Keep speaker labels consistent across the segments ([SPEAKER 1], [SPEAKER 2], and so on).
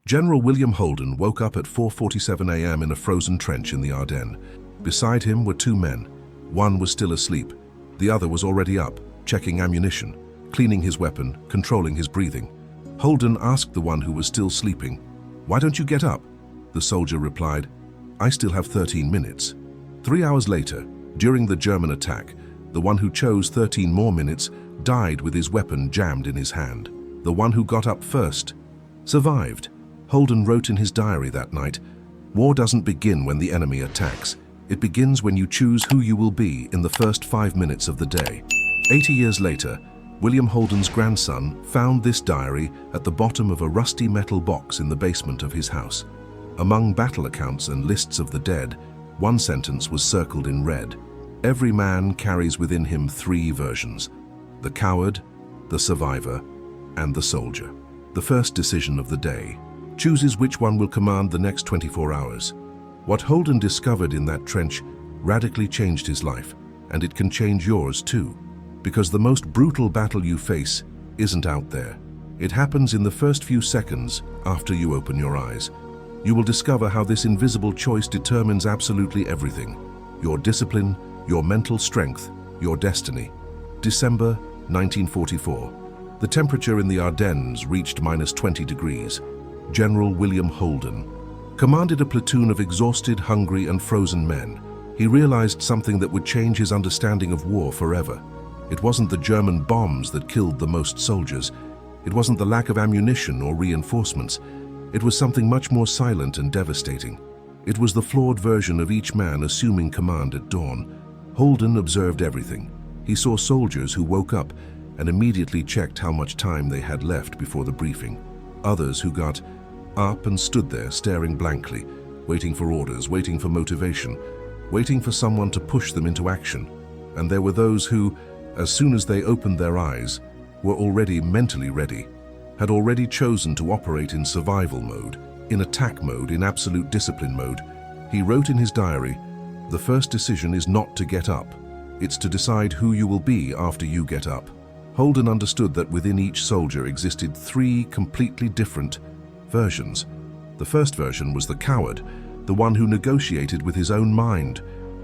[SPEAKER 1] General William Holden woke up at 4:47 a.m. in a frozen trench in the Ardennes. Beside him were two men. One was still asleep. The other was already up, checking ammunition, cleaning his weapon, controlling his breathing. Holden asked the one who was still sleeping, "Why don't you get up?" The soldier replied, "I still have 13 minutes. 3 hours later, during the German attack, the one who chose 13 more minutes died with his weapon jammed in his hand. The one who got up first survived. Holden wrote in his diary that night, "War doesn't begin when the enemy attacks. It begins when you choose who you will be in the first 5 minutes of the day." 80 years later, William Holden's grandson found this diary at the bottom of a rusty metal box in the basement of his house. Among battle accounts and lists of the dead, one sentence was circled in red. Every man carries within him 3 versions: the coward, the survivor, and the soldier. The first decision of the day chooses which one will command the next 24 hours. What Holden discovered in that trench radically changed his life, and it can change yours too. Because the most brutal battle you face isn't out there. It happens in the first few seconds after you open your eyes. You will discover how this invisible choice determines absolutely everything: your discipline, your mental strength, your destiny. December 1944. The temperature in the Ardennes reached -20 degrees. General William Holden commanded a platoon of exhausted, hungry, and frozen men. He realized something that would change his understanding of war forever. It wasn't the German bombs that killed the most soldiers. It wasn't the lack of ammunition or reinforcements. It was something much more silent and devastating. It was the flawed version of each man assuming command at dawn. Holden observed everything. He saw soldiers who woke up and immediately checked how much time they had left before the briefing. Others who got up and stood there staring blankly, waiting for orders, waiting for motivation, waiting for someone to push them into action. And there were those who, as soon as they opened their eyes, were already mentally ready, had already chosen to operate in survival mode, in attack mode, in absolute discipline mode. He wrote in his diary, "The first decision is not to get up. It's to decide who you will be after you get up." Holden understood that within each soldier existed 3 completely different versions. The first version was the coward, the one who negotiated with his own mind,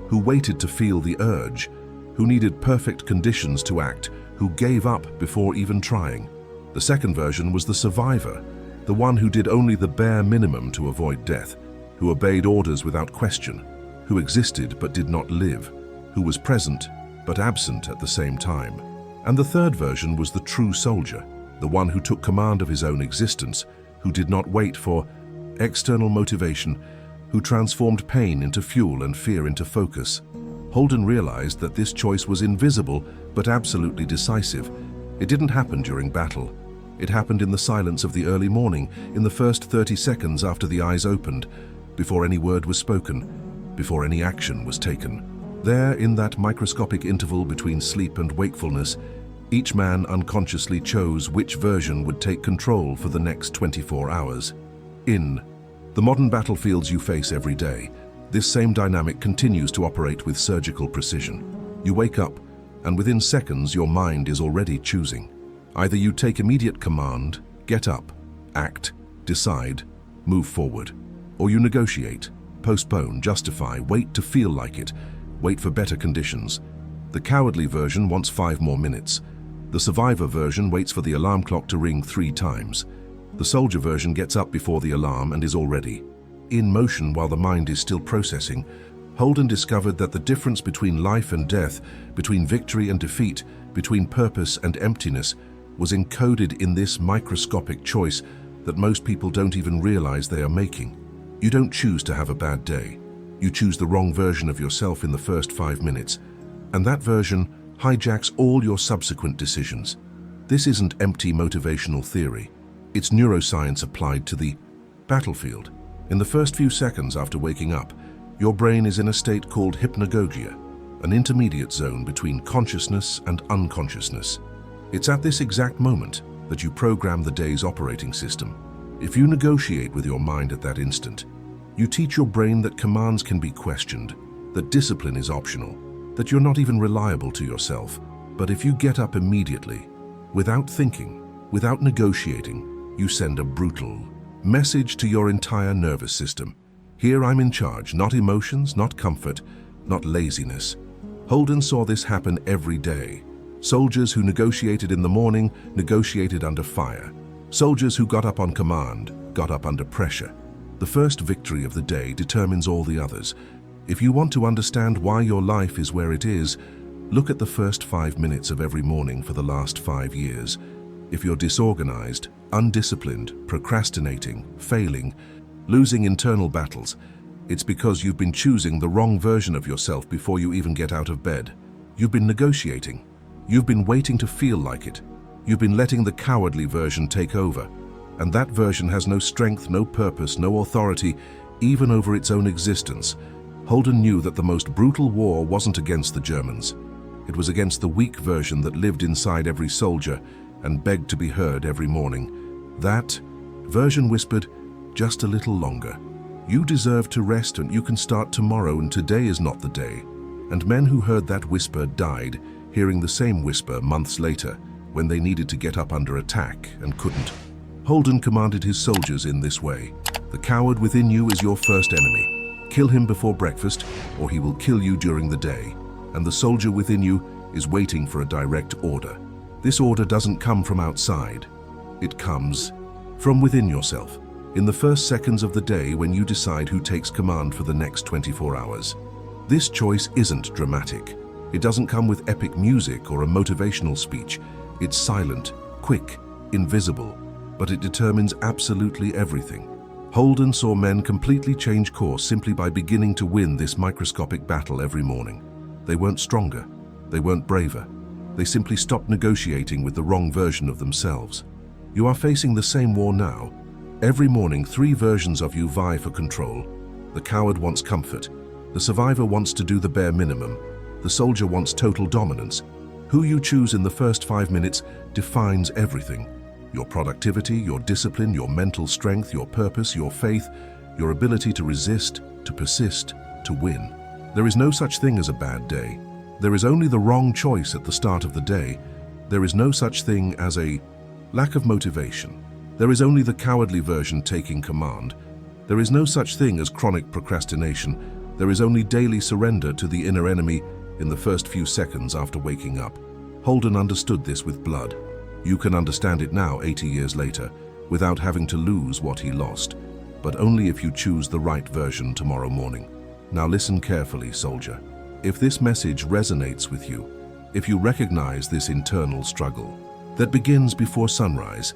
[SPEAKER 1] who waited to feel the urge, who needed perfect conditions to act, who gave up before even trying. The second version was the survivor, the one who did only the bare minimum to avoid death, who obeyed orders without question, who existed but did not live, who was present but absent at the same time. And the third version was the true soldier, the one who took command of his own existence, who did not wait for external motivation, who transformed pain into fuel and fear into focus. Holden realized that this choice was invisible but absolutely decisive. It didn't happen during battle. It happened in the silence of the early morning, in the first 30 seconds after the eyes opened, before any word was spoken, before any action was taken. There, in that microscopic interval between sleep and wakefulness, each man unconsciously chose which version would take control for the next 24 hours. In the modern battlefields you face every day, this same dynamic continues to operate with surgical precision. You wake up, and within seconds your mind is already choosing. Either you take immediate command, get up, act, decide, move forward, or you negotiate, postpone, justify, wait to feel like it, wait for better conditions. The cowardly version wants 5 more minutes. The survivor version waits for the alarm clock to ring 3 times. The soldier version gets up before the alarm and is already in motion while the mind is still processing. Holden discovered that the difference between life and death, between victory and defeat, between purpose and emptiness, was encoded in this microscopic choice that most people don't even realize they are making. You don't choose to have a bad day. You choose the wrong version of yourself in the first 5 minutes, and that version hijacks all your subsequent decisions. This isn't empty motivational theory. It's neuroscience applied to the battlefield. In the first few seconds after waking up, your brain is in a state called hypnagogia, an intermediate zone between consciousness and unconsciousness. It's at this exact moment that you program the day's operating system. If you negotiate with your mind at that instant, you teach your brain that commands can be questioned, that discipline is optional, that you're not even reliable to yourself. But if you get up immediately, without thinking, without negotiating, you send a brutal, Message to your entire nervous system. Here I'm in charge, not emotions, not comfort, not laziness. Holden saw this happen every day. Soldiers who negotiated in the morning negotiated under fire. Soldiers who got up on command got up under pressure. The first victory of the day determines all the others. If you want to understand why your life is where it is, look at the first 5 minutes of every morning for the last 5 years. If you're disorganized, undisciplined, procrastinating, failing, losing internal battles, it's because you've been choosing the wrong version of yourself before you even get out of bed. You've been negotiating. You've been waiting to feel like it. You've been letting the cowardly version take over. And that version has no strength, no purpose, no authority, even over its own existence. Holden knew that the most brutal war wasn't against the Germans. It was against the weak version that lived inside every soldier and begged to be heard every morning. That version whispered, "Just a little longer. You deserve to rest and you can start tomorrow, and today is not the day." And men who heard that whisper died, hearing the same whisper months later, when they needed to get up under attack and couldn't. Holden commanded his soldiers in this way. The coward within you is your first enemy. Kill him before breakfast, or he will kill you during the day. And the soldier within you is waiting for a direct order. This order doesn't come from outside. It comes from within yourself, in the first seconds of the day when you decide who takes command for the next 24 hours. This choice isn't dramatic. It doesn't come with epic music or a motivational speech. It's silent, quick, invisible, but it determines absolutely everything. Holden saw men completely change course simply by beginning to win this microscopic battle every morning. They weren't stronger. They weren't braver. They simply stopped negotiating with the wrong version of themselves. You are facing the same war now. Every morning, 3 versions of you vie for control. The coward wants comfort. The survivor wants to do the bare minimum. The soldier wants total dominance. Who you choose in the first 5 minutes defines everything. Your productivity, your discipline, your mental strength, your purpose, your faith, your ability to resist, to persist, to win. There is no such thing as a bad day. There is only the wrong choice at the start of the day. There is no such thing as a lack of motivation. There is only the cowardly version taking command. There is no such thing as chronic procrastination. There is only daily surrender to the inner enemy in the first few seconds after waking up. Holden understood this with blood. You can understand it now, 80 years later, without having to lose what he lost, but only if you choose the right version tomorrow morning. Now listen carefully, soldier. If this message resonates with you, if you recognize this internal struggle that begins before sunrise,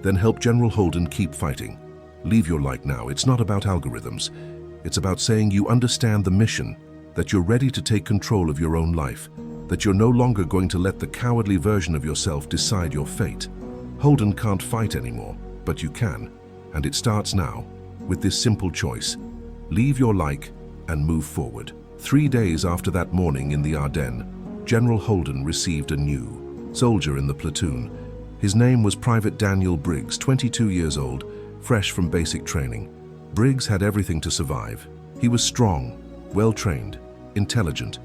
[SPEAKER 1] then help General Holden keep fighting. Leave your light now. It's not about algorithms. It's about saying you understand the mission, that you're ready to take control of your own life, that you're no longer going to let the cowardly version of yourself decide your fate. Holden can't fight anymore, but you can, and it starts now with this simple choice. Leave your like and move forward. 3 days after that morning in the Ardennes, General Holden received a new soldier in the platoon. His name was Private Daniel Briggs, 22 years old, fresh from basic training. Briggs had everything to survive. He was strong, well-trained, intelligent.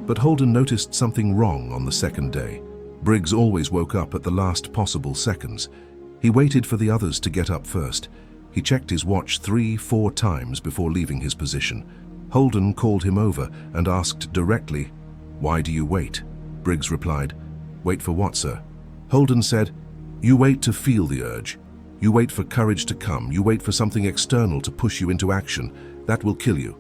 [SPEAKER 1] But Holden noticed something wrong on the second day. Briggs always woke up at the last possible seconds. He waited for the others to get up first. He checked his watch 3-4 times before leaving his position. Holden called him over and asked directly, "Why do you wait?" Briggs replied, "Wait for what, sir?" Holden said, "You wait to feel the urge. You wait for courage to come. You wait for something external to push you into action. That will kill you."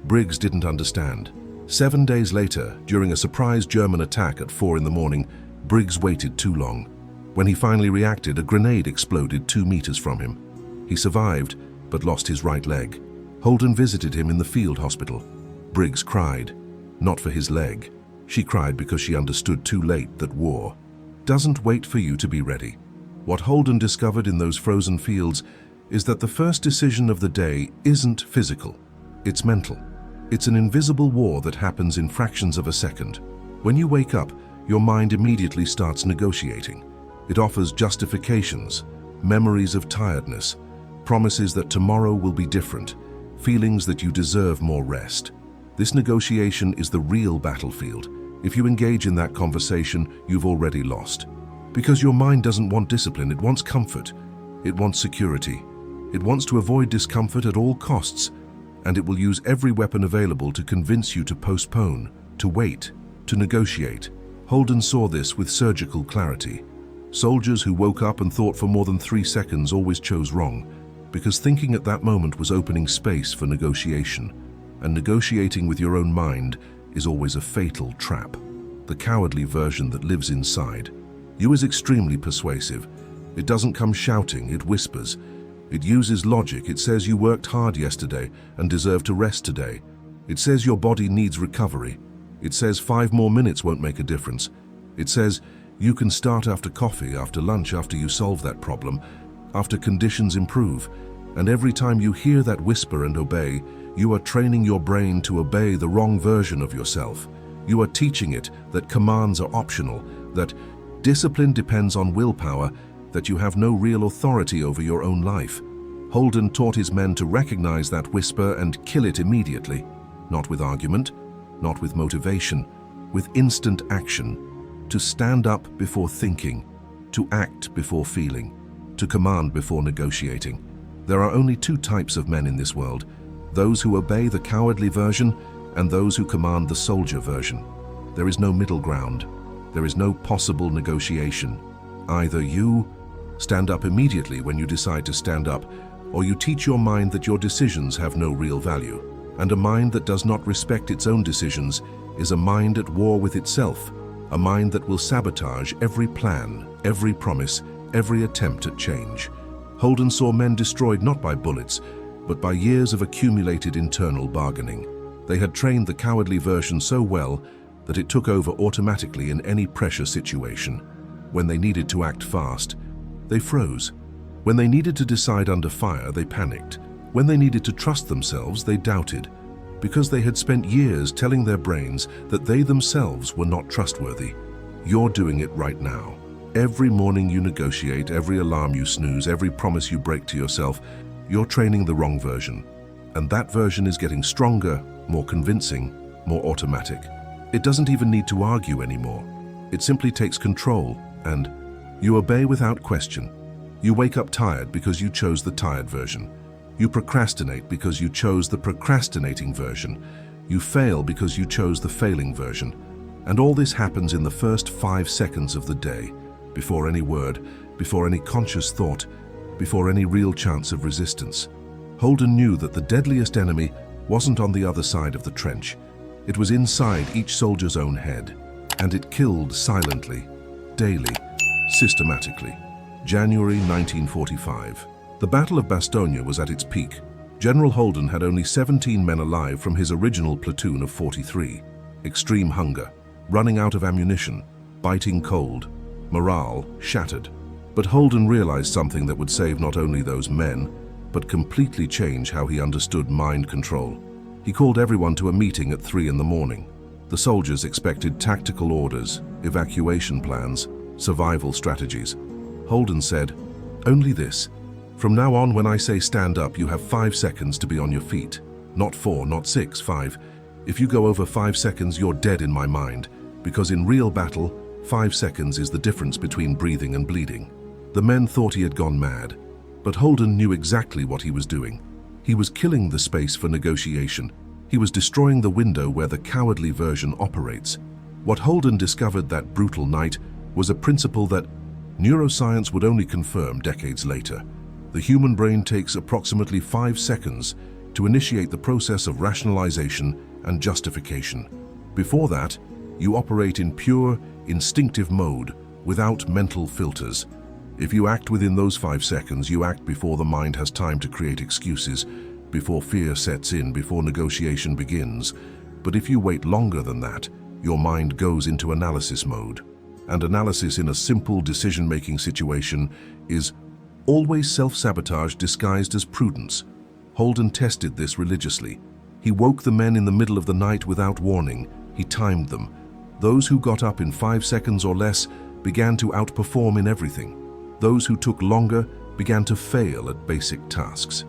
[SPEAKER 1] Briggs didn't understand. 7 days later, during a surprise German attack at 4 in the morning, Briggs waited too long. When he finally reacted, a grenade exploded 2 meters from him. He survived, but lost his right leg. Holden visited him in the field hospital. Briggs cried, not for his leg. She cried because she understood too late that war doesn't wait for you to be ready. What Holden discovered in those frozen fields is that the first decision of the day isn't physical, it's mental. It's an invisible war that happens in fractions of a second. When you wake up, your mind immediately starts negotiating. It offers justifications, memories of tiredness, promises that tomorrow will be different, feelings that you deserve more rest. This negotiation is the real battlefield. If you engage in that conversation, you've already lost. Because your mind doesn't want discipline, it wants comfort. It wants security. It wants to avoid discomfort at all costs, and it will use every weapon available to convince you to postpone, to wait, to negotiate. Holden saw this with surgical clarity. Soldiers who woke up and thought for more than 3 seconds always chose wrong, because thinking at that moment was opening space for negotiation, and negotiating with your own mind is always a fatal trap. The cowardly version that lives inside you is extremely persuasive. It doesn't come shouting, it whispers. It uses logic. It says you worked hard yesterday and deserve to rest today. It says your body needs recovery. It says 5 more minutes won't make a difference. It says you can start after coffee, after lunch, after you solve that problem, after conditions improve. And every time you hear that whisper and obey, you are training your brain to obey the wrong version of yourself. You are teaching it that commands are optional, that discipline depends on willpower, that you have no real authority over your own life. Holden taught his men to recognize that whisper and kill it immediately, not with argument, not with motivation, with instant action, to stand up before thinking, to act before feeling, to command before negotiating. There are only 2 types of men in this world, those who obey the cowardly version and those who command the soldier version. There is no middle ground. There is no possible negotiation. Either you stand up immediately when you decide to stand up, or you teach your mind that your decisions have no real value. And a mind that does not respect its own decisions is a mind at war with itself, a mind that will sabotage every plan, every promise, every attempt at change. Holden saw men destroyed not by bullets, but by years of accumulated internal bargaining. They had trained the cowardly version so well that it took over automatically in any pressure situation. When they needed to act fast, they froze. When they needed to decide under fire, they panicked. When they needed to trust themselves, they doubted, because they had spent years telling their brains that they themselves were not trustworthy. You're doing it right now. Every morning you negotiate, every alarm you snooze, every promise you break to yourself, you're training the wrong version. And that version is getting stronger, more convincing, more automatic. It doesn't even need to argue anymore. It simply takes control, and you obey without question. You wake up tired because you chose the tired version. You procrastinate because you chose the procrastinating version. You fail because you chose the failing version. And all this happens in the first 5 seconds of the day, before any word, before any conscious thought, before any real chance of resistance. Holden knew that the deadliest enemy wasn't on the other side of the trench. It was inside each soldier's own head, and it killed silently, daily, systematically. January 1945. The Battle of Bastogne was at its peak. General Holden had only 17 men alive from his original platoon of 43. Extreme hunger, running out of ammunition, biting cold, morale shattered. But Holden realized something that would save not only those men, but completely change how he understood mind control. He called everyone to a meeting at 3 in the morning. The soldiers expected tactical orders, evacuation plans, survival strategies. Holden said, "Only this. From now on, when I say stand up, you have 5 seconds to be on your feet. Not 4, not 6, 5. If you go over 5 seconds, you're dead in my mind, because in real battle, 5 seconds is the difference between breathing and bleeding." The men thought he had gone mad, but Holden knew exactly what he was doing. He was killing the space for negotiation. He was destroying the window where the cowardly version operates. What Holden discovered that brutal night was a principle that neuroscience would only confirm decades later. The human brain takes approximately 5 seconds to initiate the process of rationalization and justification. Before that, you operate in pure, instinctive mode, without mental filters. If you act within those 5 seconds, you act before the mind has time to create excuses, before fear sets in, before negotiation begins. But if you wait longer than that, your mind goes into analysis mode. And analysis in a simple decision-making situation is always self-sabotage disguised as prudence. Holden tested this religiously. He woke the men in the middle of the night without warning. He timed them. Those who got up in 5 seconds or less began to outperform in everything. Those who took longer began to fail at basic tasks.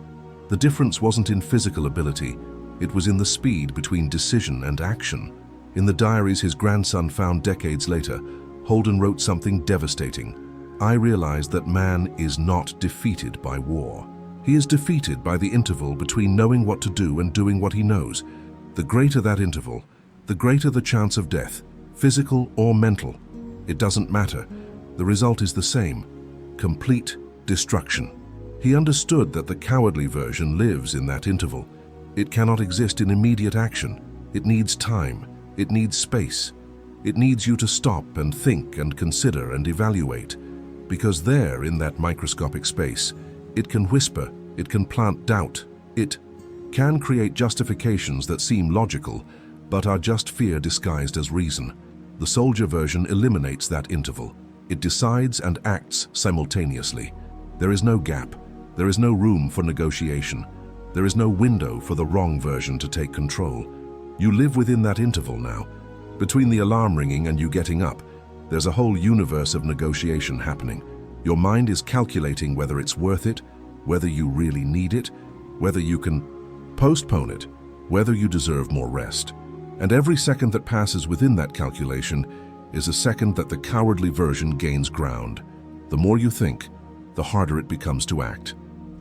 [SPEAKER 1] The difference wasn't in physical ability, it was in the speed between decision and action. In the diaries his grandson found decades later, Holden wrote something devastating. "I realized that man is not defeated by war. He is defeated by the interval between knowing what to do and doing what he knows. The greater that interval, the greater the chance of death, physical or mental. It doesn't matter. The result is the same: complete destruction. He understood that the cowardly version lives in that interval. It cannot exist in immediate action. It needs time. It needs space. It needs you to stop and think and consider and evaluate. Because there, in that microscopic space, it can whisper, it can plant doubt, it can create justifications that seem logical, but are just fear disguised as reason. The soldier version eliminates that interval. It decides and acts simultaneously. There is no gap. There is no room for negotiation. There is no window for the wrong version to take control. You live within that interval now. Between the alarm ringing and you getting up, there's a whole universe of negotiation happening. Your mind is calculating whether it's worth it, whether you really need it, whether you can postpone it, whether you deserve more rest. And every second that passes within that calculation is a second that the cowardly version gains ground. The more you think, the harder it becomes to act.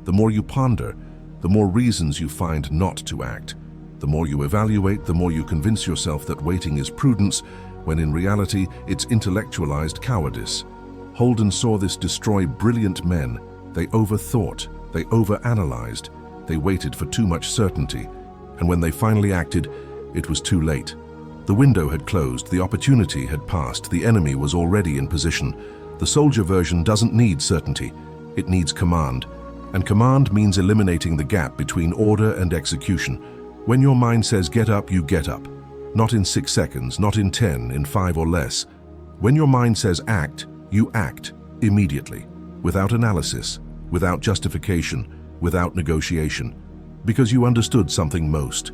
[SPEAKER 1] The more you ponder, the more reasons you find not to act. The more you evaluate, the more you convince yourself that waiting is prudence, when in reality it's intellectualized cowardice. Holden saw this destroy brilliant men. They overthought, they overanalyzed, they waited for too much certainty, and when they finally acted, it was too late. The window had closed, the opportunity had passed, the enemy was already in position. The soldier version doesn't need certainty, it needs command. And command means eliminating the gap between order and execution. When your mind says get up, you get up. Not in 6 seconds, not in 10, in 5 or less. When your mind says act, you act immediately, without analysis, without justification, without negotiation, because you understood something most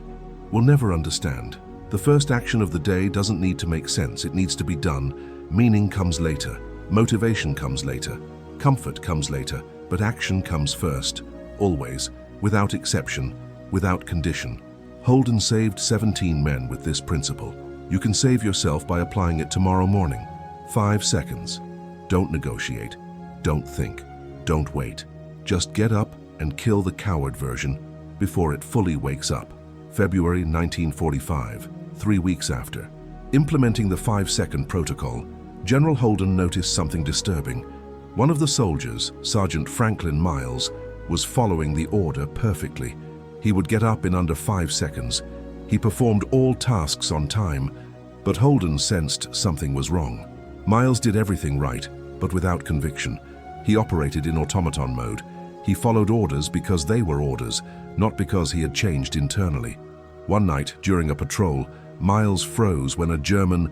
[SPEAKER 1] will never understand. The first action of the day doesn't need to make sense, it needs to be done. Meaning comes later, motivation comes later, comfort comes later, but action comes first, always, without exception, without condition. Holden saved 17 men with this principle. You can save yourself by applying it tomorrow morning. 5 seconds. Don't negotiate. Don't think. Don't wait. Just get up and kill the coward version before it fully wakes up. February 1945, 3 weeks after. Implementing the 5-second protocol, General Holden noticed something disturbing. One of the soldiers, Sergeant Franklin Miles, was following the order perfectly. He would get up in under 5 seconds. He performed all tasks on time, but Holden sensed something was wrong. Miles did everything right, but without conviction. He operated in automaton mode. He followed orders because they were orders, not because he had changed internally. One night, during a patrol, Miles froze when a German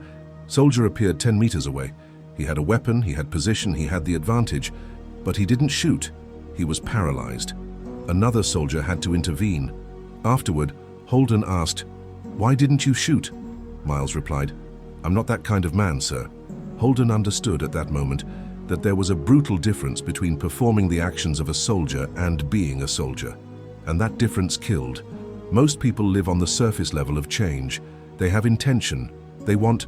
[SPEAKER 1] soldier appeared 10 meters away. He had a weapon, he had position, he had the advantage, but he didn't shoot. He was paralyzed. Another soldier had to intervene. Afterward, Holden asked, "Why didn't you shoot?" Miles replied, "I'm not that kind of man, sir." Holden understood at that moment that there was a brutal difference between performing the actions of a soldier and being a soldier. And that difference killed. Most people live on the surface level of change. They have intention. They want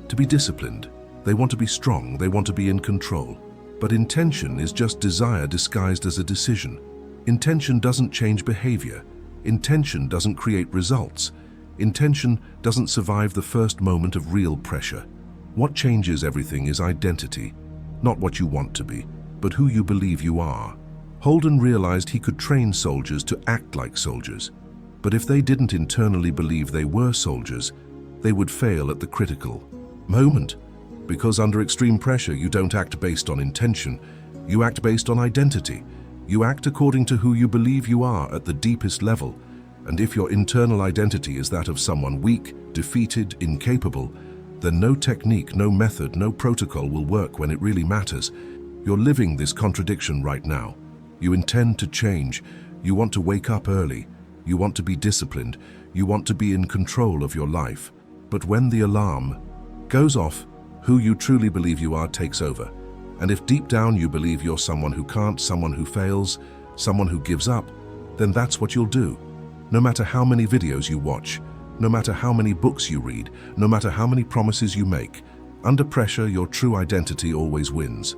[SPEAKER 1] to be disciplined. They want to be strong. They want to be in control. But intention is just desire disguised as a decision. Intention doesn't change behavior. Intention doesn't create results. Intention doesn't survive the first moment of real pressure. What changes everything is identity. Not what you want to be, but who you believe you are. Holden realized he could train soldiers to act like soldiers. But if they didn't internally believe they were soldiers, they would fail at the critical moment. Because under extreme pressure, you don't act based on intention. You act based on identity. You act according to who you believe you are at the deepest level. And if your internal identity is that of someone weak, defeated, incapable, then no technique, no method, no protocol will work when it really matters. You're living this contradiction right now. You intend to change. You want to wake up early. You want to be disciplined. You want to be in control of your life. But when the alarm goes off, who you truly believe you are takes over. And if deep down you believe you're someone who can't, someone who fails, someone who gives up, then that's what you'll do. No matter how many videos you watch, no matter how many books you read, no matter how many promises you make, under pressure, your true identity always wins.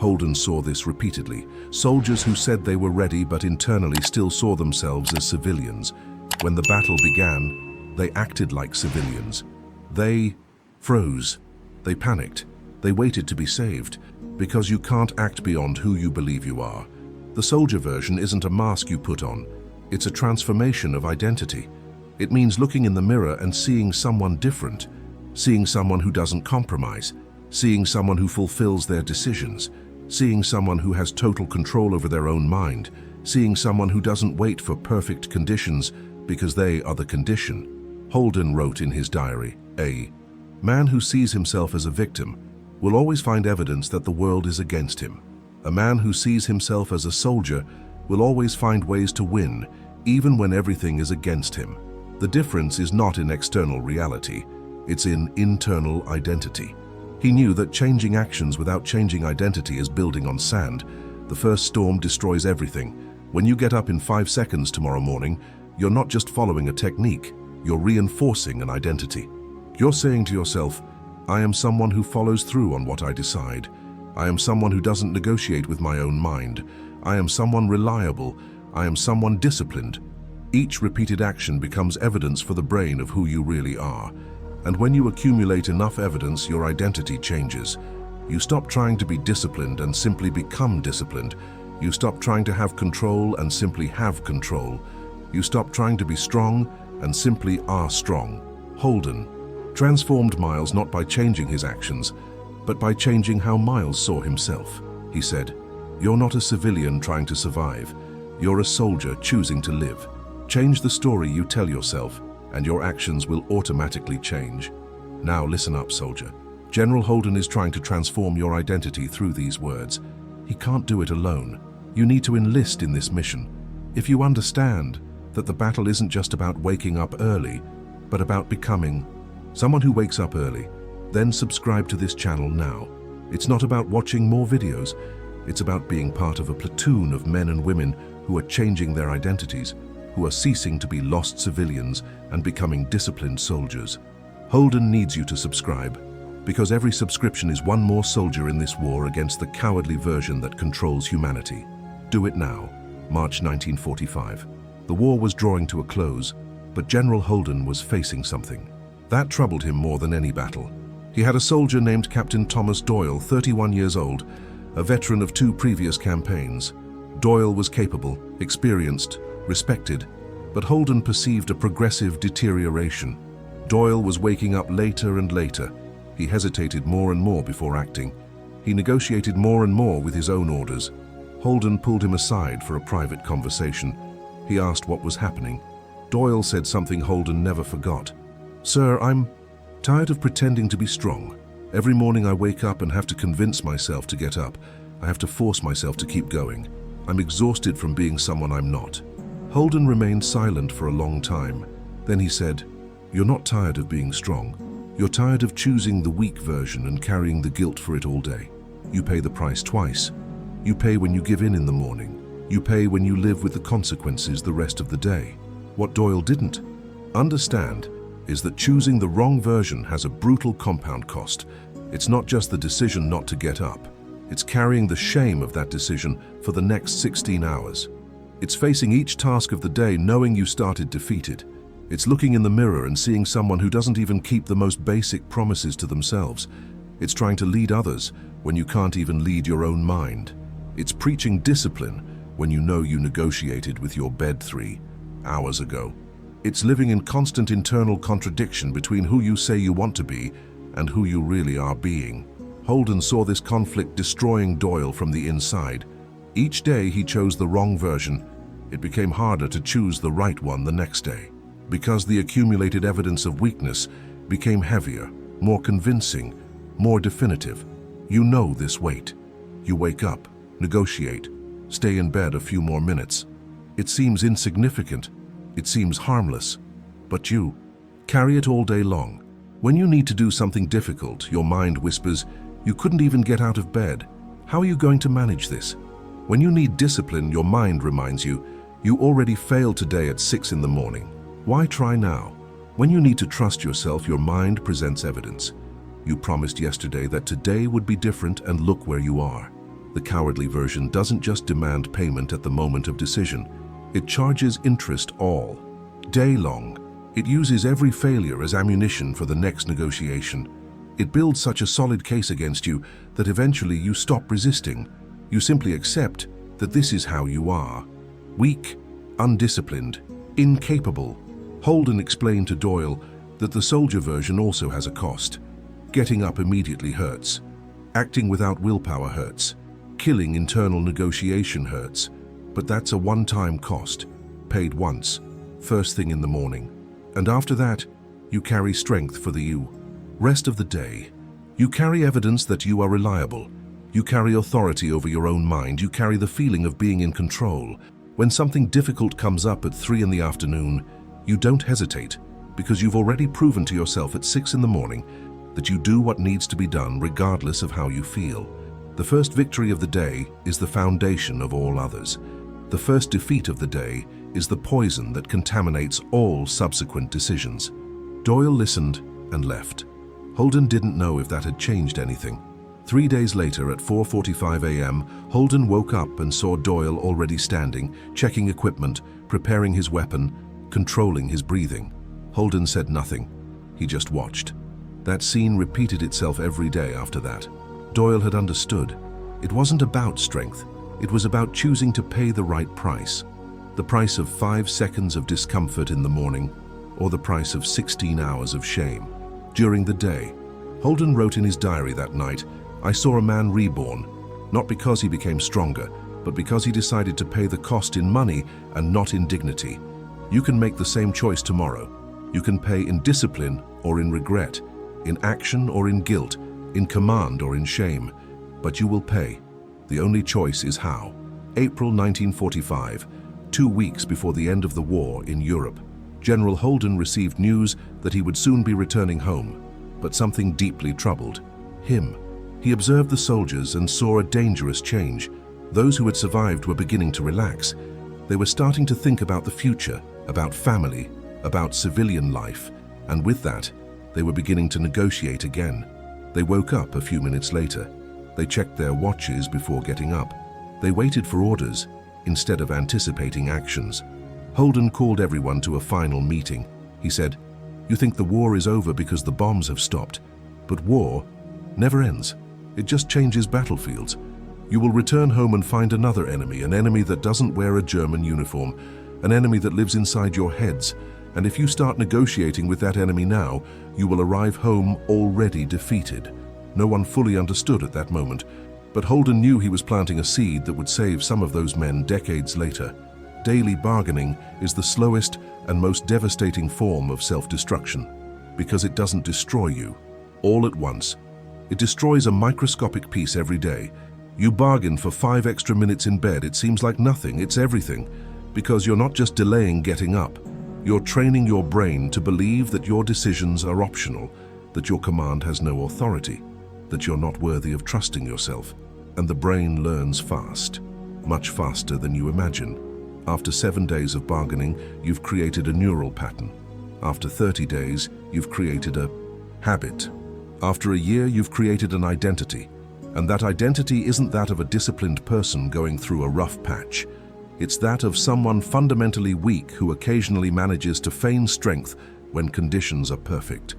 [SPEAKER 1] Holden saw this repeatedly. Soldiers who said they were ready but internally still saw themselves as civilians. When the battle began, they acted like civilians. They froze. They panicked. They waited to be saved, because you can't act beyond who you believe you are. The soldier version isn't a mask you put on. It's a transformation of identity. It means looking in the mirror and seeing someone different, seeing someone who doesn't compromise, seeing someone who fulfills their decisions, seeing someone who has total control over their own mind, seeing someone who doesn't wait for perfect conditions because they are the condition. Holden wrote in his diary, "A man who sees himself as a victim will always find evidence that the world is against him. A man who sees himself as a soldier will always find ways to win, even when everything is against him." The difference is not in external reality, it's in internal identity. He knew that changing actions without changing identity is building on sand. The first storm destroys everything. When you get up in 5 seconds tomorrow morning, you're not just following a technique, you're reinforcing an identity. You're saying to yourself, "I am someone who follows through on what I decide. I am someone who doesn't negotiate with my own mind. I am someone reliable. I am someone disciplined." Each repeated action becomes evidence for the brain of who you really are. And when you accumulate enough evidence, your identity changes. You stop trying to be disciplined and simply become disciplined. You stop trying to have control and simply have control. You stop trying to be strong and simply are strong. Holden transformed Miles not by changing his actions, but by changing how Miles saw himself. He said, "You're not a civilian trying to survive. You're a soldier choosing to live." Change the story you tell yourself, and your actions will automatically change. Now listen up, soldier. General Holden is trying to transform your identity through these words. He can't do it alone. You need to enlist in this mission. If you understand that the battle isn't just about waking up early, but about becoming someone who wakes up early, then subscribe to this channel now. It's not about watching more videos. It's about being part of a platoon of men and women who are changing their identities, who are ceasing to be lost civilians and becoming disciplined soldiers. Holden needs you to subscribe, because every subscription is one more soldier in this war against the cowardly version that controls humanity. Do it now. March 1945. The war was drawing to a close, but General Holden was facing something. That troubled him more than any battle. He had a soldier named Captain Thomas Doyle, 31 years old, a veteran of 2 previous campaigns. Doyle was capable, experienced, respected, but Holden perceived a progressive deterioration. Doyle was waking up later and later. He hesitated more and more before acting. He negotiated more and more with his own orders. Holden pulled him aside for a private conversation. He asked what was happening. Doyle said something Holden never forgot. "Sir, I'm tired of pretending to be strong. Every morning I wake up and have to convince myself to get up. I have to force myself to keep going. I'm exhausted from being someone I'm not." Holden remained silent for a long time. Then he said, "You're not tired of being strong. You're tired of choosing the weak version and carrying the guilt for it all day. You pay the price twice. You pay when you give in the morning. You pay when you live with the consequences the rest of the day." What Doyle didn't understand is that choosing the wrong version has a brutal compound cost. It's not just the decision not to get up. It's carrying the shame of that decision for the next 16 hours. It's facing each task of the day knowing you started defeated. It's looking in the mirror and seeing someone who doesn't even keep the most basic promises to themselves. It's trying to lead others when you can't even lead your own mind. It's preaching discipline when you know you negotiated with your bed 3 hours ago. It's living in constant internal contradiction between who you say you want to be and who you really are being. Holden saw this conflict destroying Doyle from the inside. Each day he chose the wrong version. It became harder to choose the right one the next day, because the accumulated evidence of weakness became heavier, more convincing, more definitive. You know this weight. You wake up, negotiate, stay in bed a few more minutes. It seems insignificant, it seems harmless, but you carry it all day long. When you need to do something difficult, your mind whispers, "You couldn't even get out of bed. How are you going to manage this?" When you need discipline, your mind reminds you, "You already failed today at 6 in the morning. Why try now?" When you need to trust yourself, your mind presents evidence. You promised yesterday that today would be different, and look where you are. The cowardly version doesn't just demand payment at the moment of decision. It charges interest all day long. It uses every failure as ammunition for the next negotiation. It builds such a solid case against you that eventually you stop resisting. You simply accept that this is how you are. Weak, undisciplined, incapable. Holden explained to Doyle that the soldier version also has a cost. Getting up immediately hurts. Acting without willpower hurts. Killing internal negotiation hurts. But that's a one-time cost, paid once, first thing in the morning. And after that, you carry strength for the rest of the day. You carry evidence that you are reliable. You carry authority over your own mind. You carry the feeling of being in control. When something difficult comes up at 3 in the afternoon, you don't hesitate, because you've already proven to yourself at 6 in the morning that you do what needs to be done regardless of how you feel. The first victory of the day is the foundation of all others. The first defeat of the day is the poison that contaminates all subsequent decisions. Doyle listened and left. Holden didn't know if that had changed anything. 3 days later at 4:45 a.m., Holden woke up and saw Doyle already standing, checking equipment, preparing his weapon, controlling his breathing. Holden said nothing. He just watched. That scene repeated itself every day after that. Doyle had understood. It wasn't about strength. It was about choosing to pay the right price. The price of 5 seconds of discomfort in the morning, or the price of 16 hours of shame. During the day, Holden wrote in his diary that night, "I saw a man reborn, not because he became stronger, but because he decided to pay the cost in money and not in dignity." You can make the same choice tomorrow. You can pay in discipline or in regret, in action or in guilt, in command or in shame, but you will pay. The only choice is how. April 1945, 2 weeks before the end of the war in Europe. General Holden received news that he would soon be returning home, but something deeply troubled him. He observed the soldiers and saw a dangerous change. Those who had survived were beginning to relax. They were starting to think about the future, about family, about civilian life, and with that, they were beginning to negotiate again. They woke up a few minutes later. They checked their watches before getting up. They waited for orders instead of anticipating actions. Holden called everyone to a final meeting. He said, "You think the war is over because the bombs have stopped, but war never ends. It just changes battlefields. You will return home and find another enemy, an enemy that doesn't wear a German uniform, an enemy that lives inside your heads. And if you start negotiating with that enemy now, you will arrive home already defeated." No one fully understood at that moment, but Holden knew he was planting a seed that would save some of those men decades later. Daily bargaining is the slowest and most devastating form of self-destruction, because it doesn't destroy you all at once. It destroys a microscopic piece every day. You bargain for 5 extra minutes in bed. It seems like nothing. It's everything, because you're not just delaying getting up. You're training your brain to believe that your decisions are optional, that your command has no authority, that you're not worthy of trusting yourself. And the brain learns fast, much faster than you imagine. After 7 days of bargaining, you've created a neural pattern. After 30 days, you've created a habit. After a year, you've created an identity. And that identity isn't that of a disciplined person going through a rough patch. It's that of someone fundamentally weak who occasionally manages to feign strength when conditions are perfect.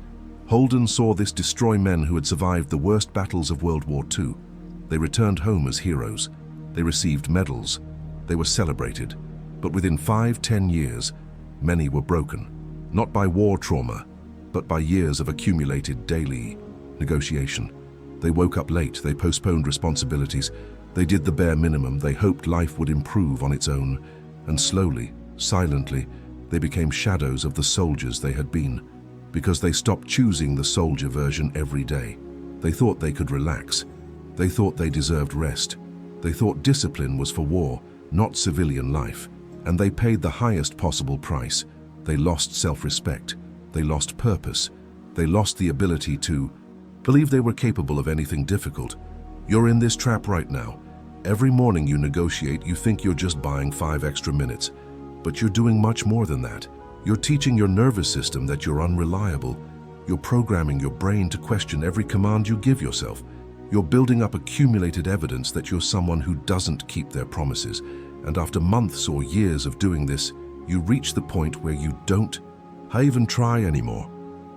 [SPEAKER 1] Holden saw this destroy men who had survived the worst battles of World War II. They returned home as heroes. They received medals. They were celebrated. But within 5-10 years, many were broken, not by war trauma, but by years of accumulated daily negotiation. They woke up late. They postponed responsibilities. They did the bare minimum. They hoped life would improve on its own. And slowly, silently, they became shadows of the soldiers they had been, because they stopped choosing the soldier version every day. They thought they could relax. They thought they deserved rest. They thought discipline was for war, not civilian life. And they paid the highest possible price. They lost self-respect. They lost purpose. They lost the ability to believe they were capable of anything difficult. You're in this trap right now. Every morning you negotiate, you think you're just buying 5 extra minutes. But you're doing much more than that. You're teaching your nervous system that you're unreliable. You're programming your brain to question every command you give yourself. You're building up accumulated evidence that you're someone who doesn't keep their promises, and after months or years of doing this, you reach the point where you don't even try anymore.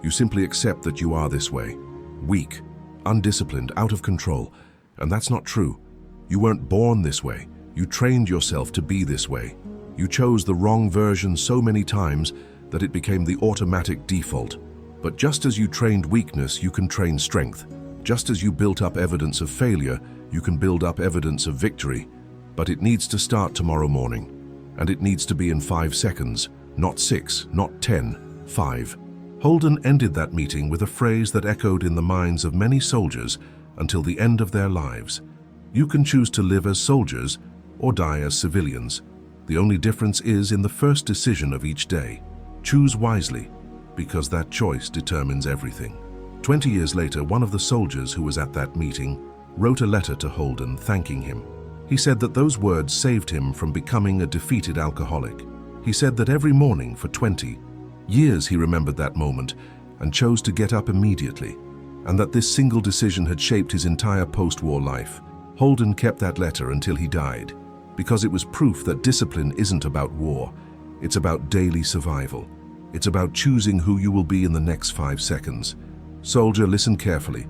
[SPEAKER 1] You simply accept that you are this way, weak, undisciplined, out of control, and that's not true. You weren't born this way. You trained yourself to be this way. You chose the wrong version so many times that it became the automatic default. But just as you trained weakness, you can train strength. Just as you built up evidence of failure, you can build up evidence of victory. But it needs to start tomorrow morning. And it needs to be in 5 seconds, not 6, not 10, 5. Holden ended that meeting with a phrase that echoed in the minds of many soldiers until the end of their lives. You can choose to live as soldiers or die as civilians. The only difference is in the first decision of each day. Choose wisely, because that choice determines everything. 20 years later, one of the soldiers who was at that meeting wrote a letter to Holden thanking him. He said that those words saved him from becoming a defeated alcoholic. He said that every morning for 20 years he remembered that moment and chose to get up immediately, and that this single decision had shaped his entire post-war life. Holden kept that letter until he died, because it was proof that discipline isn't about war. It's about daily survival. It's about choosing who you will be in the next 5 seconds. Soldier, listen carefully.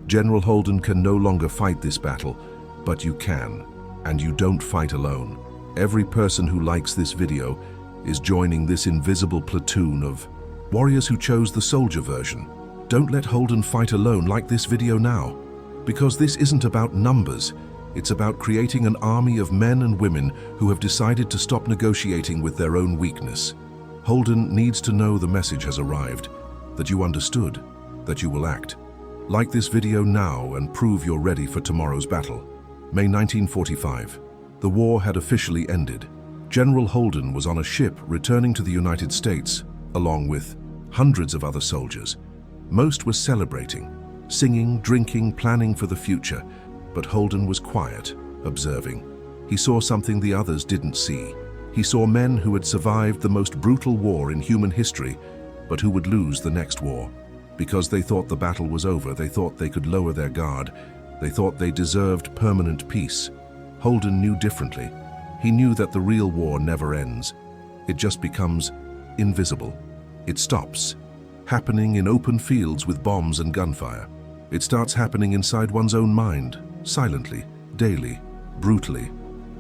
[SPEAKER 1] General Holden can no longer fight this battle, but you can, and you don't fight alone. Every person who likes this video is joining this invisible platoon of warriors who chose the soldier version. Don't let Holden fight alone. Like this video now, because this isn't about numbers. It's about creating an army of men and women who have decided to stop negotiating with their own weakness. Holden needs to know the message has arrived, that you understood, that you will act. Like this video now and prove you're ready for tomorrow's battle. May 1945. The war had officially ended. General Holden was on a ship returning to the United States, along with hundreds of other soldiers. Most were celebrating, singing, drinking, planning for the future, but Holden was quiet, observing. He saw something the others didn't see. He saw men who had survived the most brutal war in human history, but who would lose the next war. Because they thought the battle was over, they thought they could lower their guard, they thought they deserved permanent peace. Holden knew differently. He knew that the real war never ends. It just becomes invisible. It stops, happening in open fields with bombs and gunfire. It starts happening inside one's own mind, silently, daily, brutally.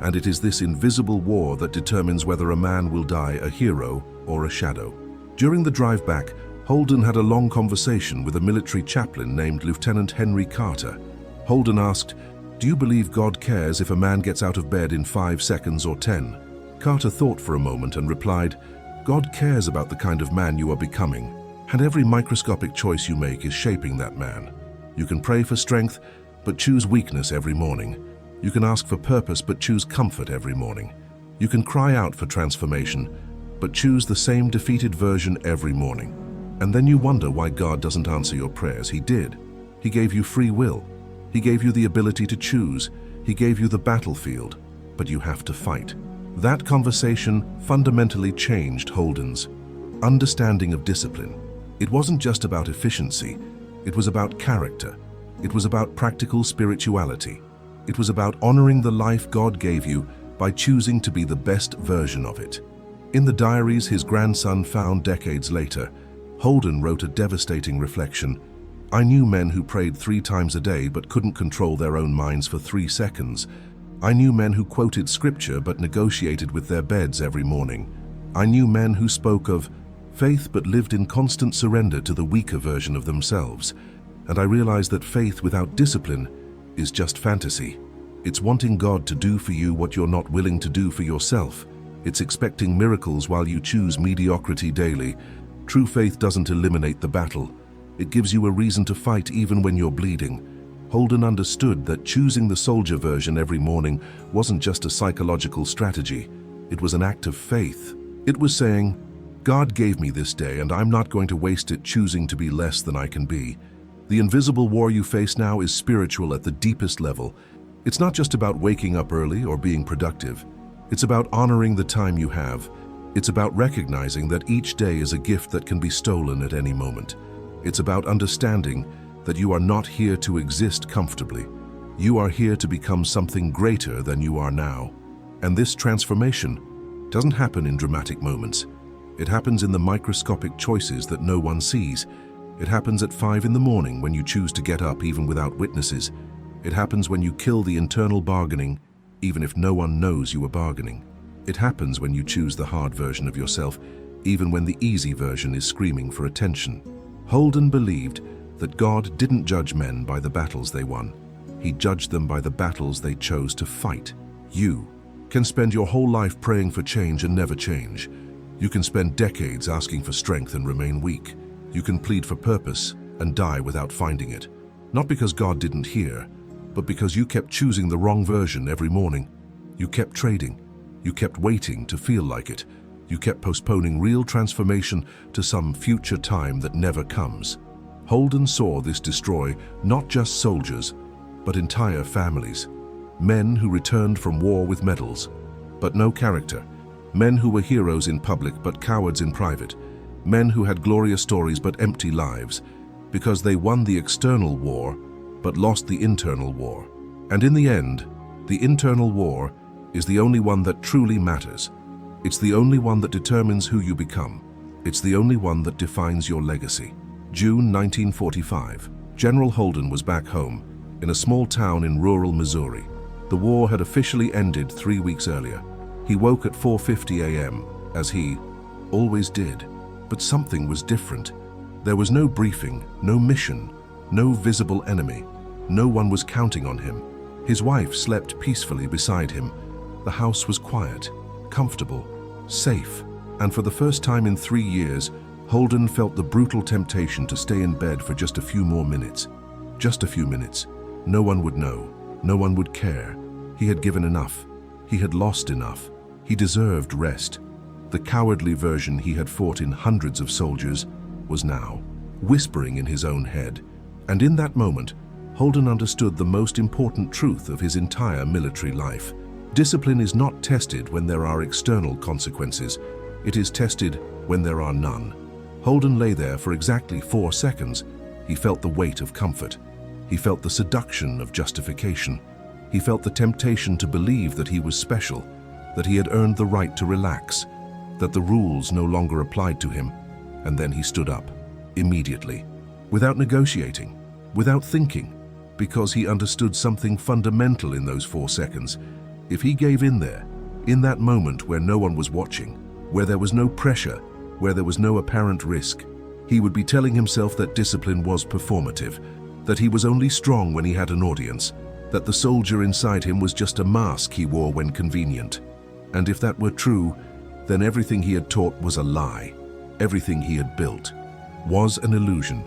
[SPEAKER 1] And it is this invisible war that determines whether a man will die a hero or a shadow. During the drive back, Holden had a long conversation with a military chaplain named Lieutenant Henry Carter. Holden asked, "Do you believe God cares if a man gets out of bed in 5 seconds or 10? Carter thought for a moment and replied, "God cares about the kind of man you are becoming, and every microscopic choice you make is shaping that man. You can pray for strength, but choose weakness every morning. You can ask for purpose, but choose comfort every morning. You can cry out for transformation, but choose the same defeated version every morning." And then you wonder why God doesn't answer your prayers. He did. He gave you free will. He gave you the ability to choose. He gave you the battlefield, but you have to fight. That conversation fundamentally changed Holden's understanding of discipline. It wasn't just about efficiency. It was about character. It was about practical spirituality. It was about honoring the life God gave you by choosing to be the best version of it. In the diaries his grandson found decades later, Holden wrote a devastating reflection. "I knew men who prayed 3 times a day but couldn't control their own minds for 3 seconds. I knew men who quoted scripture but negotiated with their beds every morning. I knew men who spoke of faith but lived in constant surrender to the weaker version of themselves. And I realized that faith without discipline is just fantasy. It's wanting God to do for you what you're not willing to do for yourself. It's expecting miracles while you choose mediocrity daily. True faith doesn't eliminate the battle. It gives you a reason to fight even when you're bleeding." Holden understood that choosing the soldier version every morning wasn't just a psychological strategy. It was an act of faith. It was saying, "God gave me this day and I'm not going to waste it choosing to be less than I can be." The invisible war you face now is spiritual at the deepest level. It's not just about waking up early or being productive. It's about honoring the time you have. It's about recognizing that each day is a gift that can be stolen at any moment. It's about understanding that you are not here to exist comfortably. You are here to become something greater than you are now. And this transformation doesn't happen in dramatic moments. It happens in the microscopic choices that no one sees. It happens at 5 in the morning when you choose to get up even without witnesses. It happens when you kill the internal bargaining, even if no one knows you are bargaining. It happens when you choose the hard version of yourself, even when the easy version is screaming for attention. Holden believed that God didn't judge men by the battles they won. He judged them by the battles they chose to fight. You can spend your whole life praying for change and never change. You can spend decades asking for strength and remain weak. You can plead for purpose and die without finding it. Not because God didn't hear, but because you kept choosing the wrong version every morning. You kept trading. You kept waiting to feel like it. You kept postponing real transformation to some future time that never comes. Holden saw this destroy not just soldiers, but entire families. Men who returned from war with medals, but no character. Men who were heroes in public but cowards in private. Men who had glorious stories but empty lives, because they won the external war but lost the internal war. And in the end, the internal war is the only one that truly matters. It's the only one that determines who you become. It's the only one that defines your legacy. June 1945. General Holden was back home, in a small town in rural Missouri. The war had officially ended 3 weeks earlier. He woke at 4:50 a.m., as he always did. But something was different. There was no briefing, no mission, no visible enemy. No one was counting on him. His wife slept peacefully beside him. The house was quiet, comfortable, safe, and for the first time in 3 years, Holden felt the brutal temptation to stay in bed for just a few more minutes. Just a few minutes. No one would know. No one would care. He had given enough. He had lost enough. He deserved rest. The cowardly version he had fought in hundreds of soldiers was now whispering in his own head. And in that moment, Holden understood the most important truth of his entire military life. Discipline is not tested when there are external consequences. It is tested when there are none. Holden lay there for exactly 4 seconds. He felt the weight of comfort. He felt the seduction of justification. He felt the temptation to believe that he was special, that he had earned the right to relax, that the rules no longer applied to him. And then he stood up, immediately, without negotiating, without thinking, because he understood something fundamental in those 4 seconds. If he gave in there, in that moment where no one was watching, where there was no pressure, where there was no apparent risk, he would be telling himself that discipline was performative, that he was only strong when he had an audience, that the soldier inside him was just a mask he wore when convenient. And if that were true, then everything he had taught was a lie. Everything he had built was an illusion.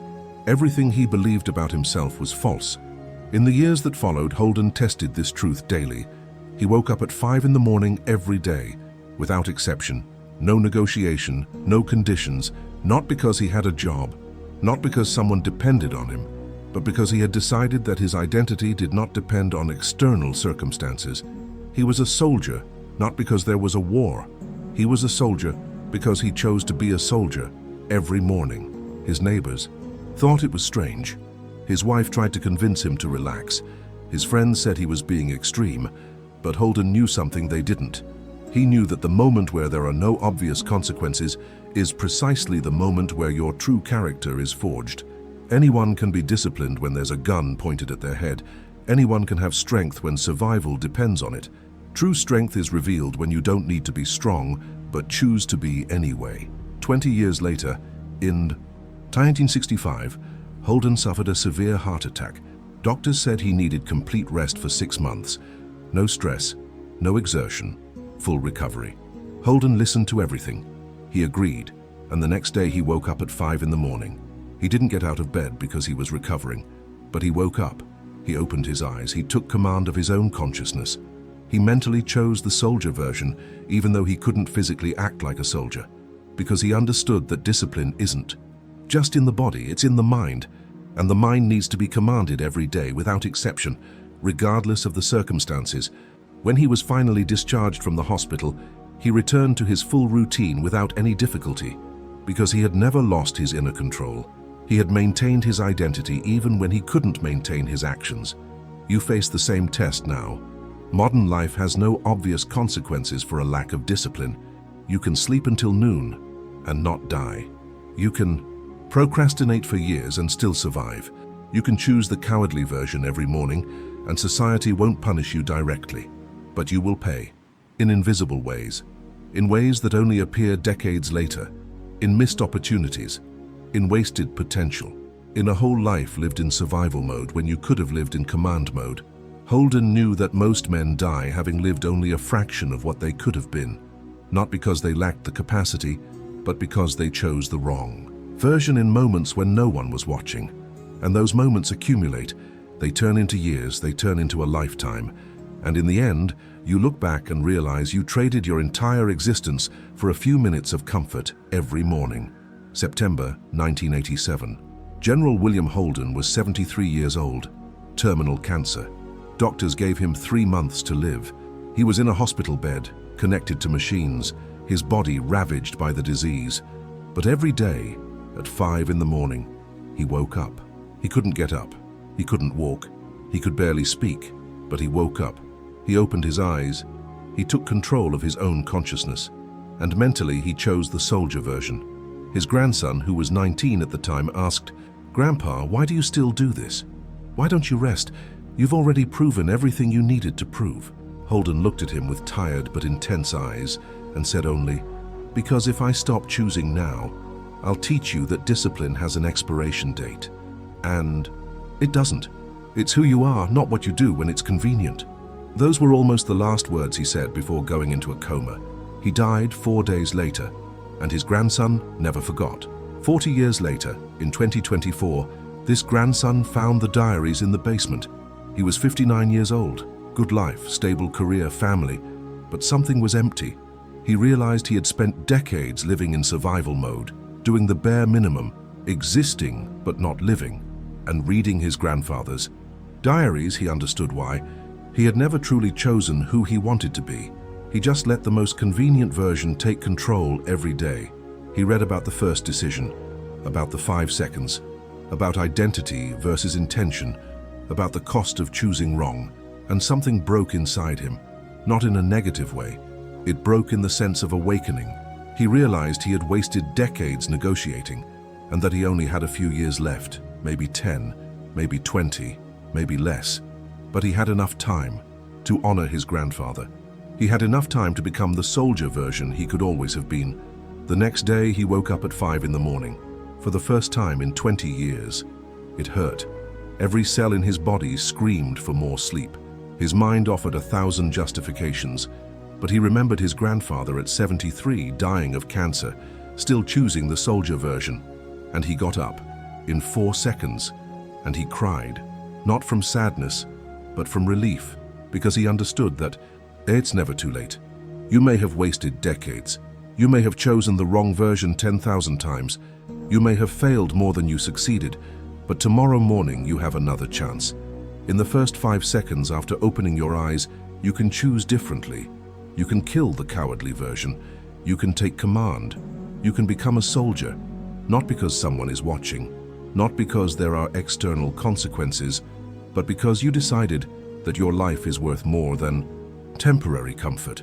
[SPEAKER 1] Everything he believed about himself was false. In the years that followed, Holden tested this truth daily. He woke up at 5 in the morning every day, without exception. No negotiation, no conditions, not because he had a job, not because someone depended on him, but because he had decided that his identity did not depend on external circumstances. He was a soldier, not because there was a war. He was a soldier because he chose to be a soldier every morning. His neighbors thought it was strange. His wife tried to convince him to relax. His friends said he was being extreme, but Holden knew something they didn't. He knew that the moment where there are no obvious consequences is precisely the moment where your true character is forged. Anyone can be disciplined when there's a gun pointed at their head. Anyone can have strength when survival depends on it. True strength is revealed when you don't need to be strong, but choose to be anyway. 20 years later, in 1965, Holden suffered a severe heart attack. Doctors said he needed complete rest for 6 months. No stress, no exertion, full recovery. Holden listened to everything. He agreed, and the next day he woke up at 5 in the morning. He didn't get out of bed because he was recovering, but he woke up. He opened his eyes. He took command of his own consciousness. He mentally chose the soldier version, even though he couldn't physically act like a soldier, because he understood that discipline isn't just in the body, it's in the mind, and the mind needs to be commanded every day without exception, regardless of the circumstances. When he was finally discharged from the hospital, he returned to his full routine without any difficulty, because he had never lost his inner control. He had maintained his identity even when he couldn't maintain his actions. You face the same test now. Modern life has no obvious consequences for a lack of discipline. You can sleep until noon and not die. You can procrastinate for years and still survive. You can choose the cowardly version every morning, and society won't punish you directly. But you will pay, in invisible ways, in ways that only appear decades later, in missed opportunities, in wasted potential, in a whole life lived in survival mode when you could have lived in command mode. Holden knew that most men die having lived only a fraction of what they could have been, not because they lacked the capacity, but because they chose the wrong version in moments when no one was watching. And those moments accumulate. They turn into years, they turn into a lifetime. And in the end, you look back and realize you traded your entire existence for a few minutes of comfort every morning. September 1987. General William Holden was 73 years old, terminal cancer. Doctors gave him 3 months to live. He was in a hospital bed, connected to machines, his body ravaged by the disease. But every day, at 5 in the morning, he woke up. He couldn't get up. He couldn't walk. He could barely speak, but he woke up. He opened his eyes. He took control of his own consciousness. And mentally, he chose the soldier version. His grandson, who was 19 at the time, asked, "Grandpa, why do you still do this? Why don't you rest? You've already proven everything you needed to prove." Holden looked at him with tired but intense eyes and said only, "Because if I stop choosing now, I'll teach you that discipline has an expiration date. And it doesn't. It's who you are, not what you do when it's convenient." Those were almost the last words he said before going into a coma. He died 4 days later, and his grandson never forgot. 40 years later, in 2024, this grandson found the diaries in the basement. He was 59 years old, good life, stable career, family, but something was empty. He realized he had spent decades living in survival mode, doing the bare minimum, existing but not living, and reading his grandfather's diaries. He understood why. He had never truly chosen who he wanted to be. He just let the most convenient version take control every day. He read about the first decision, about the 5 seconds, about identity versus intention, about the cost of choosing wrong, and something broke inside him, not in a negative way. It broke in the sense of awakening. He realized he had wasted decades negotiating, and that he only had a few years left, maybe 10, maybe 20, maybe less. But he had enough time to honor his grandfather. He had enough time to become the soldier version he could always have been. The next day, he woke up at 5 in the morning. For the first time in 20 years. It hurt. Every cell in his body screamed for more sleep. His mind offered 1,000 justifications, but he remembered his grandfather at 73 dying of cancer, still choosing the soldier version. And he got up, in 4 seconds, and he cried, not from sadness, but from relief, because he understood that it's never too late. You may have wasted decades. You may have chosen the wrong version 10,000 times. You may have failed more than you succeeded, but tomorrow morning you have another chance. In the first 5 seconds after opening your eyes, you can choose differently. You can kill the cowardly version. You can take command. You can become a soldier, not because someone is watching, not because there are external consequences, but because you decided that your life is worth more than temporary comfort.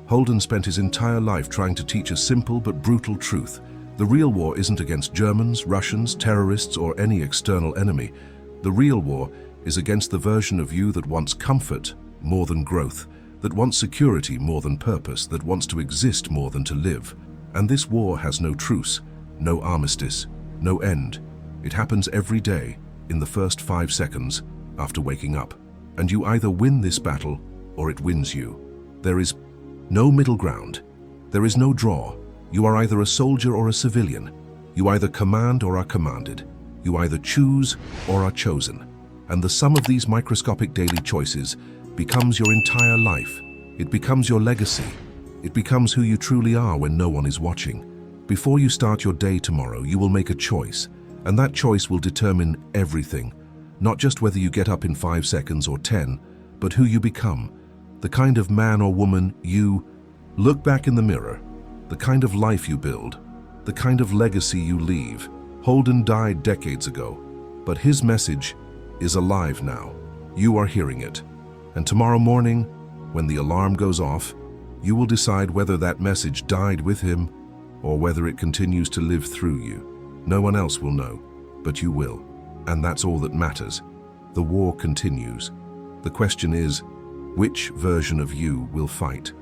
[SPEAKER 1] Holden spent his entire life trying to teach a simple but brutal truth. The real war isn't against Germans, Russians, terrorists, or any external enemy. The real war is against the version of you that wants comfort more than growth, that wants security more than purpose, that wants to exist more than to live. And this war has no truce, no armistice, no end. It happens every day, in the first 5 seconds after waking up. And you either win this battle, or it wins you. There is no middle ground. There is no draw. You are either a soldier or a civilian. You either command or are commanded. You either choose or are chosen. And the sum of these microscopic daily choices becomes your entire life. It becomes your legacy. It becomes who you truly are when no one is watching. Before you start your day tomorrow, you will make a choice, and that choice will determine everything. Not just whether you get up in 5 seconds or 10, but who you become, the kind of man or woman you look back in the mirror, the kind of life you build, the kind of legacy you leave. Holden died decades ago, but his message is alive now. You are hearing it. And tomorrow morning, when the alarm goes off, you will decide whether that message died with him or whether it continues to live through you. No one else will know, but you will. And that's all that matters. The war continues. The question is, which version of you will fight?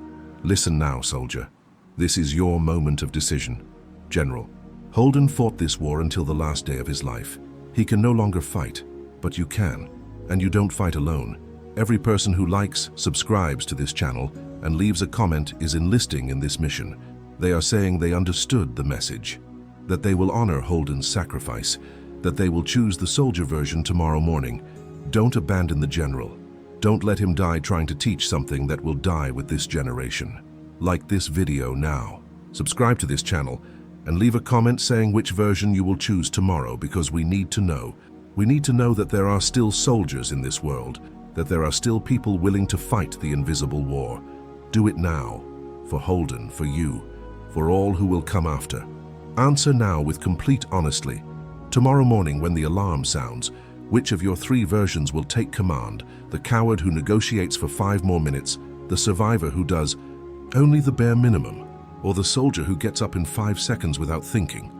[SPEAKER 1] Listen now, soldier. This is your moment of decision. General, Holden fought this war until the last day of his life. He can no longer fight, but you can. And you don't fight alone. Every person who likes, subscribes to this channel, and leaves a comment is enlisting in this mission. They are saying they understood the message, that they will honor Holden's sacrifice, that they will choose the soldier version tomorrow morning. Don't abandon the general. Don't let him die trying to teach something that will die with this generation. Like this video now. Subscribe to this channel and leave a comment saying which version you will choose tomorrow, because we need to know. We need to know that there are still soldiers in this world, that there are still people willing to fight the invisible war. Do it now, for Holden, for you, for all who will come after. Answer now with complete honesty. Tomorrow morning when the alarm sounds, which of your 3 versions will take command? The coward who negotiates for 5 more minutes, the survivor who does only the bare minimum, or the soldier who gets up in 5 seconds without thinking?